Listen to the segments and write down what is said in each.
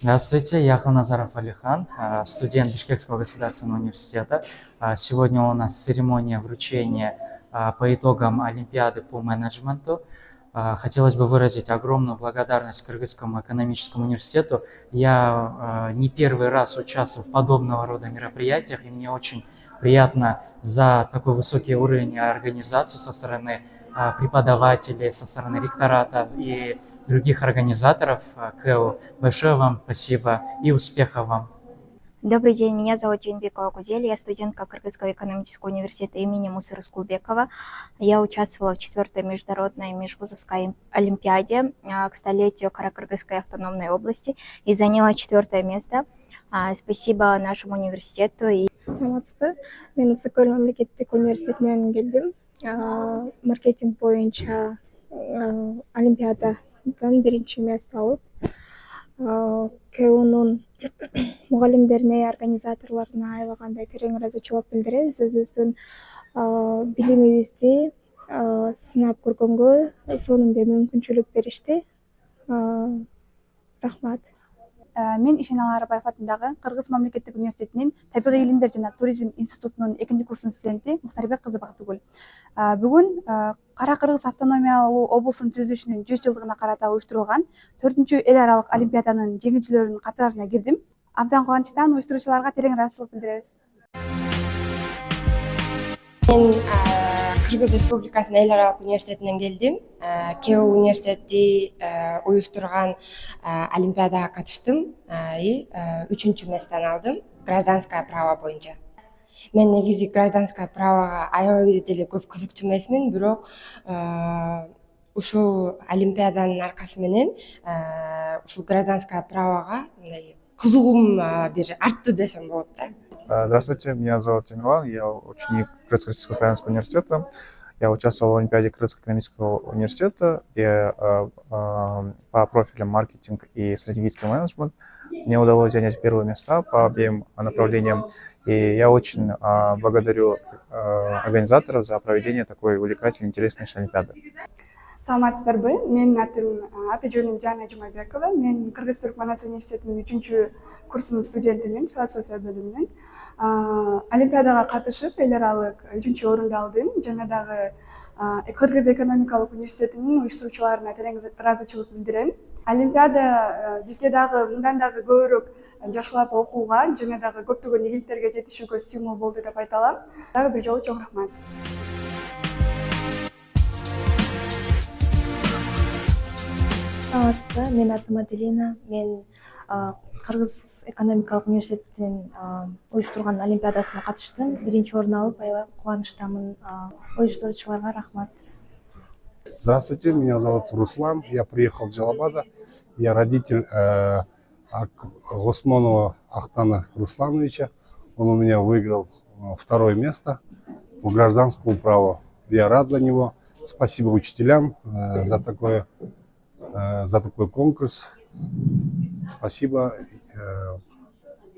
Здравствуйте, я Ханазаров Алихан, студент Бишкекского государственного университета. Сегодня у нас церемония вручения по итогам Олимпиады по менеджменту. Хотелось бы выразить огромную благодарность Кыргызскому экономическому университету. Я не первый раз участвую в подобного рода мероприятиях, и мне очень приятно за такой высокий уровень организации со стороны преподавателей, со стороны ректората и других организаторов КЭУ. Большое вам спасибо и успехов вам! Добрый день, меня зовут Джейнбекова Гузель, я студентка Кыргызского экономического университета имени Мусы Рыскулбекова. Я участвовала в 4-й международной межвузовской олимпиаде к столетию Каракыргызской автономной области и заняла 4-е место. Спасибо нашему университету. Саламатсызбы, мен Ысыкөл мамлекеттик университетинен келдим. Маркетинг боюнча олимпиададан биринчи место алып, КЭУнун мугалимдерине, организаторлоруна аябагандай терең ыраазычылык билдиребиз. Өзүбүздүн билимибизди сынап көргөнгө сонун бир мүмкүнчүлүк беришти. Рахмат. Мен Ишеналы Арабаев атындагы Кыргыз мамлекеттик университетинин табигый илимдер жана туризм институтунун 2-курсунун студенти Мухтарбек кызы Бактыгүл. Бүгүн Кара Кыргыз автономиялуу облусунун түзүлүшүнүн 100 жылдыгына карата уюштурулган 4-эл аралык олимпиаданын жеңүүчүлөрүнүн катарына кирдим. Абдан кубанычтамын, уюштуруучуларга терең ыраазычылык билдиребиз. Мен Кыргыз Республикасынын эл аралык университетинен келдим. КЭУ университети уюштурган олимпиадага катыштым и 3-чү месттен алдым гражданское право боюнча. Мен негизи гражданское правого аябай деле көп кызыкчу эмесмин, бирок ушул олимпиаданын аркасы менен ушул гражданское правого кызыгуум бир артты десем болот да. Здравствуйте, меня зовут Тимирлан, я ученик Крымско-Российского славянского университета. Я участвовал в Олимпиаде Крымского экономического университета, где по профилям маркетинг и стратегический менеджмент мне удалось занять первые места по обеим направлениям. И я очень благодарю организаторов за проведение такой увлекательной, интересной Олимпиады. Саламатсыздарбы, менин аты жөнүм Жана Жумабекова. Мен Кыргыз-Түрк Манас университетинин 3-курсунун студентимин, философия бөлүмүнөн. Олимпиадага катышып, эл аралык 3-чү орунду алдым. Жана дагы Кыргыз экономикалык университетинин уюштуруучуларына терең ыраазычылык билдирем. Олимпиада бизге дагы мындан дагы көбүрөөк жашылап окууга жана дагы көптөгөн ийгиликтерге жетишүүгө стимул болду деп айта алам. Дагы бир жолу чоң рахмат. Саламатсызбы, мен атым Аделина. Мен Кыргыз экономикалык университетинин уюштурган олимпиадасына катыштым. 1-чи орун алып, аябай кубанычтамын. Уюштуруучуларга рахмат. Здравствуйте, меня зовут Руслан. Я приехал из Джалабада. Я родитель Госмонова Ахтана Руслановича. Он у меня выиграл 2-е место по гражданскому праву. Я рад за него. Спасибо учителям за такой конкурс. Спасибо,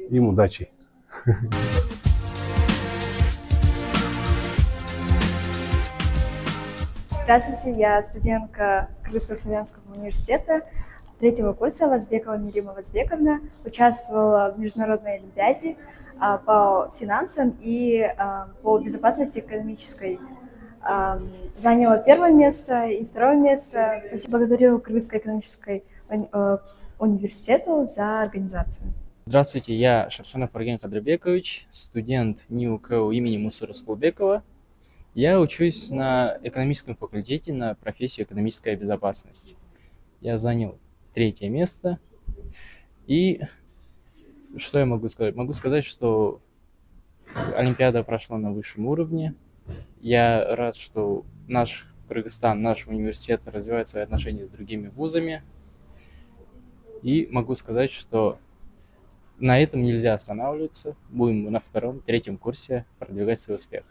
им удачи. Здравствуйте, я студентка Кыргызско-славянского университета 3-го курса Вазбекова Мирима Вазбековна. Участвовала в международной олимпиаде по финансам и по безопасности экономической. Заняла 1-е место и 2-е место. Благодарю Кыргызскому экономическому университету за организацию. Здравствуйте, я Шаршанов Арген Кадрбекович, студент НИУ КЭУ имени Мусы Рыскулбекова. Я учусь на экономическом факультете на профессию экономическая безопасность. Я занял 3-е место. И что я могу сказать? Могу сказать, что Олимпиада прошла на высшем уровне. Я рад, что наш Кыргызстан, наш университет развивает свои отношения с другими вузами. И могу сказать, что на этом нельзя останавливаться. Будем на 2-м, 3-м курсе продвигать свой успех.